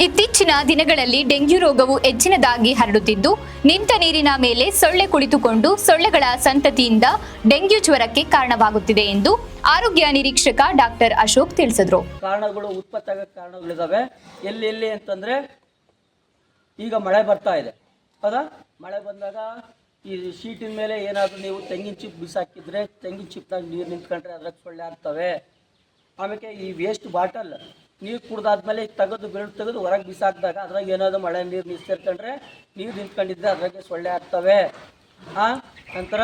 ಇತ್ತೀಚಿನ ದಿನಗಳಲ್ಲಿ ಡೆಂಗ್ಯೂ ರೋಗವು ಹೆಚ್ಚಿನದಾಗಿ ಹರಡುತ್ತಿದ್ದು, ನಿಂತ ನೀರಿನ ಮೇಲೆ ಸೊಳ್ಳೆ ಕುಳಿತುಕೊಂಡು ಸೊಳ್ಳೆಗಳ ಸಂತತಿಯಿಂದ ಡೆಂಗ್ಯೂ ಜ್ವರಕ್ಕೆ ಕಾರಣವಾಗುತ್ತಿದೆ ಎಂದು ಆರೋಗ್ಯ ನಿರೀಕ್ಷಕ ಡಾಕ್ಟರ್ ಅಶೋಕ್ ತಿಳಿಸಿದರು. ಕಾರಣಗಳು ಉತ್ಪತ್ತಿಯಾಗಕ್ಕೆ ಕಾರಣಗಳಿದಾವೆ. ಎಲ್ಲಿ ಅಂತಂದ್ರೆ ಈಗ ಮಳೆ ಬರ್ತಾ ಇದೆ, ಹೌದಾ? ಮಳೆ ಬಂದಾಗ ಈ ಶೀಟಿನ ಮೇಲೆ ಏನಾದರೂ ನೀವು ತೆಂಗಿನ ಚಿಪ್ ಬಿಸಾಕಿದ್ರೆ ತೆಂಗಿನ ಚಿಪ್ನಾಗ ನೀರು ನಿಂತ್ಕೊಂಡ್ರೆ ಅದ್ರಾಗ ಸೊಳ್ಳೆ ಆಗ್ತವೆ. ಆಮೇಲೆ ಈ ವೇಸ್ಟ್ ಬಾಟಲ್ ನೀರು ಕುಡ್ದಾದ್ಮೇಲೆ ತೆಗೆದು ಹೊರಗೆ ಬಿಸಾಕಿದಾಗ ಅದ್ರಾಗ ಏನಾದರೂ ಮಳೆ ನೀರು ನಿಂತ್ಕೊಂಡ್ರೆ ನೀರು ನಿಂತ್ಕೊಂಡಿದ್ರೆ ಅದ್ರಾಗೆ ಸೊಳ್ಳೆ ಆಗ್ತವೆ. ನಂತರ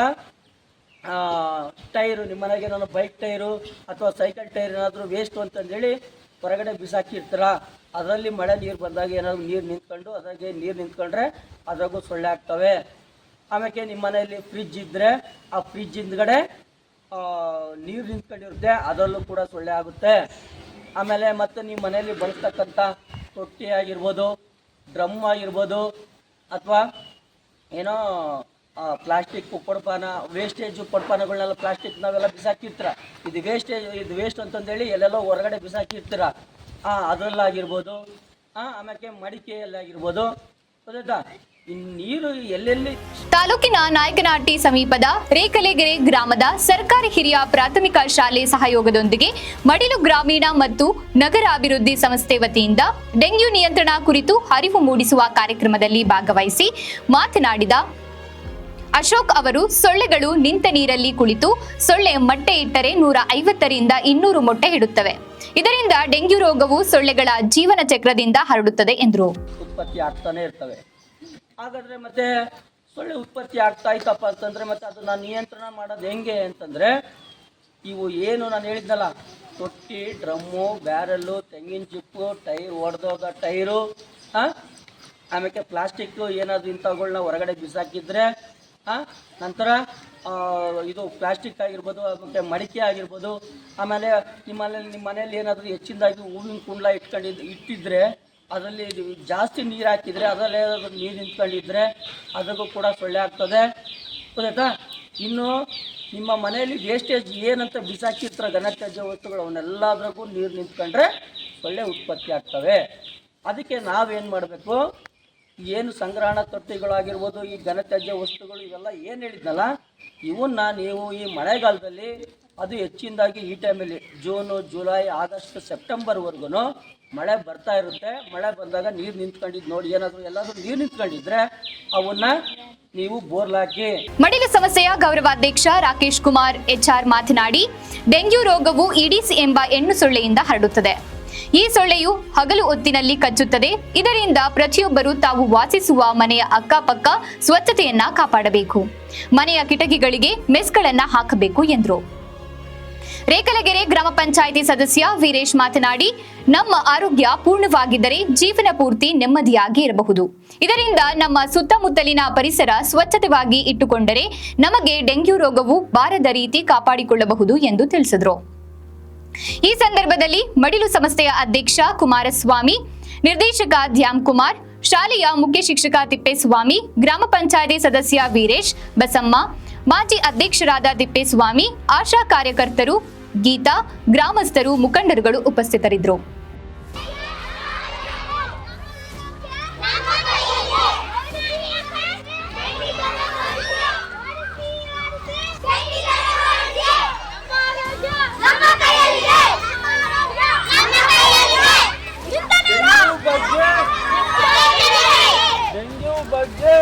ಟೈರು, ನಿಮ್ಮ ಮನೆಗೆ ನಾನು ಬೈಕ್ ಟೈರು ಅಥವಾ ಸೈಕಲ್ ಟೈರ್ ಏನಾದರೂ ವೇಸ್ಟು ಅಂತಂದೇಳಿ ಹೊರಗಡೆ ಬಿಸಾಕಿರ್ತೀರ, ಅದರಲ್ಲಿ ಮಳೆ ನೀರು ಬಂದಾಗ ಏನಾದರೂ ನೀರು ನಿಂತ್ಕೊಂಡು ಅದ್ರಾಗೆ ನೀರು ನಿಂತ್ಕೊಂಡ್ರೆ ಅದ್ರಾಗೂ ಸೊಳ್ಳೆ ಆಗ್ತವೆ. ಆಮೇಲೆ ನಿಮ್ಮ ಮನೆಯಲ್ಲಿ ಫ್ರಿಜ್ ಇದ್ದರೆ ಆ ಫ್ರಿಜ್ ಹಿಂದ್ಗಡೆ ನೀರು ನಿಂತ್ಕೊಂಡಿರುತ್ತೆ, ಅದರಲ್ಲೂ ಕೂಡ ಸೊಳ್ಳೆ ಆಗುತ್ತೆ. ಆಮೇಲೆ ಮತ್ತು ನಿಮ್ಮ ಮನೆಯಲ್ಲಿ ಬಳಸ್ತಕ್ಕಂಥ ತೊಟ್ಟಿ ಆಗಿರ್ಬೋದು, ಡ್ರಮ್ ಆಗಿರ್ಬೋದು, ಅಥವಾ ಏನೋ ಪ್ಲಾಸ್ಟಿಕ್ ಕೊಡಪಾನ, ವೇಸ್ಟೇಜು ಕೊಡಪಾನಗಳನ್ನೆಲ್ಲ ಪ್ಲಾಸ್ಟಿಕ್ ನಾವೆಲ್ಲ ಬಿಸಾಕಿರ್ತೀರ, ಇದು ವೇಸ್ಟ್ ಅಂತಂದೇಳಿ ಎಲ್ಲೆಲ್ಲೋ ಹೊರಗಡೆ ಬಿಸಾಕಿರ್ತೀರ, ಅದರಲ್ಲಾಗಿರ್ಬೋದು. ಆಮೇಲೆ ಮಡಿಕೆಯಲ್ಲಾಗಿರ್ಬೋದು, ಗೊತ್ತಾಯ್ತಾ? ನೀರು ಎಲ್ಲೆಲ್ಲಿ. ತಾಲೂಕಿನ ನಾಯಕನಹಟ್ಟಿ ಸಮೀಪದ ರೇಕಲೆಗೆರೆ ಗ್ರಾಮದ ಸರ್ಕಾರಿ ಹಿರಿಯ ಪ್ರಾಥಮಿಕ ಶಾಲೆ ಸಹಯೋಗದೊಂದಿಗೆ ಮಡಿಲು ಗ್ರಾಮೀಣ ಮತ್ತು ನಗರ ಅಭಿವೃದ್ಧಿ ಸಂಸ್ಥೆ ವತಿಯಿಂದ ಡೆಂಗ್ಯೂ ನಿಯಂತ್ರಣ ಕುರಿತು ಅರಿವು ಮೂಡಿಸುವ ಕಾರ್ಯಕ್ರಮದಲ್ಲಿ ಭಾಗವಹಿಸಿ ಮಾತನಾಡಿದ ಅಶೋಕ್ ಅವರು, ಸೊಳ್ಳೆಗಳು ನಿಂತ ನೀರಲ್ಲಿ ಕುಳಿತು ಸೊಳ್ಳೆ ಮೊಟ್ಟೆ ಇಟ್ಟರೆ 150ರಿಂದ 200 ಮೊಟ್ಟೆ ಇಡುತ್ತವೆ. ಇದರಿಂದ ಡೆಂಗ್ಯೂ ರೋಗವು ಸೊಳ್ಳೆಗಳ ಜೀವನ ಚಕ್ರದಿಂದ ಹರಡುತ್ತದೆ ಎಂದರು. ಉತ್ಪತ್ತಿ ಆಗ್ತಾನೆ ಇರ್ತವೆ. ಹಾಗಾದ್ರೆ ಮತ್ತೆ ಸೊಳ್ಳೆ ಉತ್ಪತ್ತಿ ಆಗ್ತಾ ಇತ್ತಪ್ಪ ಅಂತಂದ್ರೆ ಮತ್ತೆ ಅದನ್ನ ನಿಯಂತ್ರಣ ಮಾಡೋದು ಹೆಂಗೆ ಅಂತಂದ್ರೆ, ಇವು ಏನು ನಾನು ಹೇಳಿದ್ನಲ್ಲ, ತೊಟ್ಟಿ, ಡ್ರಮ್ಮು, ಬ್ಯಾರಲ್ಲು, ತೆಂಗಿನ ಚಿಪ್ಪು, ಟೈರ್ ಒಡೆದೋದ ಟೈರು, ಆಮೇಲೆ ಪ್ಲಾಸ್ಟಿಕ್ ಏನಾದರೂ ಇಂಥವುಗಳನ್ನ ಹೊರಗಡೆ ಬಿಸಾಕಿದ್ರೆ, ನಂತರ ಇದು ಪ್ಲಾಸ್ಟಿಕ್ ಆಗಿರ್ಬೋದು, ಮತ್ತು ಮಡಿಕೆ ಆಗಿರ್ಬೋದು, ಆಮೇಲೆ ನಿಮ್ಮ ಮನೆಯಲ್ಲಿ ಏನಾದರೂ ಹೆಚ್ಚಿನದಾಗಿ ಹೂವಿನ ಕುಂಡ್ಲ ಇಟ್ಟಿದ್ರೆ ಅದರಲ್ಲಿ ಜಾಸ್ತಿ ನೀರು ಹಾಕಿದರೆ ಅದರಲ್ಲಿ ಏನಾದರೂ ನೀರು ನಿಂತ್ಕೊಂಡಿದ್ರೆ ಅದಕ್ಕೂ ಕೂಡ ಸೊಳ್ಳೆ ಆಗ್ತದೆ, ಗೊತ್ತಾಯ್ತಾ? ಇನ್ನು ನಿಮ್ಮ ಮನೆಯಲ್ಲಿ ವೇಸ್ಟೇಜ್ ಏನಂತ ಬಿಸಾಕಿರ್ತಾರೆ ಘನತ್ಯಾಜ್ಯ ವಸ್ತುಗಳು, ಅವನ್ನೆಲ್ಲದ್ರಾಗೂ ನೀರು ನಿಂತ್ಕೊಂಡ್ರೆ ಸೊಳ್ಳೆ ಉತ್ಪತ್ತಿ ಆಗ್ತವೆ. ಅದಕ್ಕೆ ನಾವೇನು ಮಾಡಬೇಕು, ಏನು ಸಂಗ್ರಹಣಾ ತೊಟ್ಟಿಗಳಾಗಿರ್ಬೋದು, ಈ ಘನತ್ಯಾಜ್ಯ ವಸ್ತುಗಳು ಇವೆಲ್ಲ ಏನು ಹೇಳಿದ್ನಲ್ಲ, ಇವನ್ನ ನೀವು ಈ ಮಳೆಗಾಲದಲ್ಲಿ, ಅದು ಹೆಚ್ಚಿನದಾಗಿ ಈ ಟೈಮಲ್ಲಿ ಜೂನು, ಜುಲೈ, ಆಗಸ್ಟ್, ಸೆಪ್ಟೆಂಬರ್ವರೆಗೂ ಮಳೆ ಬರ್ತಾ ಇರುತ್ತೆ. ಮಳೆ ಬಂದಾಗ ನೀರು ನಿಂತ್ಕೊಂಡಿದ್ದು ನೋಡಿ, ಎಲ್ಲಾದರೂ ನೀರು ನಿಂತ್ಕೊಂಡಿದ್ರೆ ಅವನ್ನ ನೀವು ಬೋರ್ಲಾಕಿ. ಮಡಿಲು ಸಂಸ್ಥೆಯ ಗೌರವಾಧ್ಯಕ್ಷ ರಾಕೇಶ್ ಕುಮಾರ್ HR ಮಾತನಾಡಿ, ಡೆಂಗ್ಯೂ ರೋಗವು ಈಡಿಸ್ ಎಂಬ ಹೆಣ್ಣು ಸೊಳ್ಳೆಯಿಂದ ಹರಡುತ್ತದೆ. ಈ ಸೊಳ್ಳೆಯು ಹಗಲು ಹೊತ್ತಿನಲ್ಲಿ ಕಚ್ಚುತ್ತದೆ. ಇದರಿಂದ ಪ್ರತಿಯೊಬ್ಬರು ತಾವು ವಾಸಿಸುವ ಮನೆಯ ಅಕ್ಕಪಕ್ಕ ಸ್ವಚ್ಛತೆಯನ್ನ ಕಾಪಾಡಬೇಕು. ಮನೆಯ ಕಿಟಕಿಗಳಿಗೆ ಮೆಸ್ಗಳನ್ನ ಹಾಕಬೇಕು ಎಂದರು. ರೇಕಲಗೆರೆ ಗ್ರಾಮ ಪಂಚಾಯಿತಿ ಸದಸ್ಯ ವೀರೇಶ್ ಮಾತನಾಡಿ, ನಮ್ಮ ಆರೋಗ್ಯ ಪೂರ್ಣವಾಗಿದ್ದರೆ ಜೀವನ ಪೂರ್ತಿ ನೆಮ್ಮದಿಯಾಗಿ ಇರಬಹುದು. ಇದರಿಂದ ನಮ್ಮ ಸುತ್ತಮುತ್ತಲಿನ ಪರಿಸರ ಸ್ವಚ್ಛತೆಯಾಗಿ ಇಟ್ಟುಕೊಂಡರೆ ನಮಗೆ ಡೆಂಗ್ಯೂ ರೋಗವು ಬಾರದ ರೀತಿ ಕಾಪಾಡಿಕೊಳ್ಳಬಹುದು ಎಂದು ತಿಳಿಸಿದರು. ಈ ಸಂದರ್ಭದಲ್ಲಿ ಮಡಿಲು ಸಂಸ್ಥೆಯ ಅಧ್ಯಕ್ಷ ಕುಮಾರಸ್ವಾಮಿ, ನಿರ್ದೇಶಕ ಧ್ಯಾಮ್ ಕುಮಾರ್, ಶಾಲೆಯ ಮುಖ್ಯ ಶಿಕ್ಷಕ ತಿಪ್ಪೇಸ್ವಾಮಿ, ಗ್ರಾಮ ಪಂಚಾಯಿತಿ ಸದಸ್ಯ ವೀರೇಶ್, ಬಸಮ್ಮ, ಮಾಜಿ ಅಧ್ಯಕ್ಷರಾದ ತಿಪ್ಪೇಸ್ವಾಮಿ, ಆಶಾ ಕಾರ್ಯಕರ್ತರು, ಗೀತಾ, ಗ್ರಾಮಸ್ಥರು, ಮುಖಂಡರುಗಳು ಉಪಸ್ಥಿತರಿದ್ದರು. ಡೆಂಗ್ಯೂ ಬಗ್ಗೆ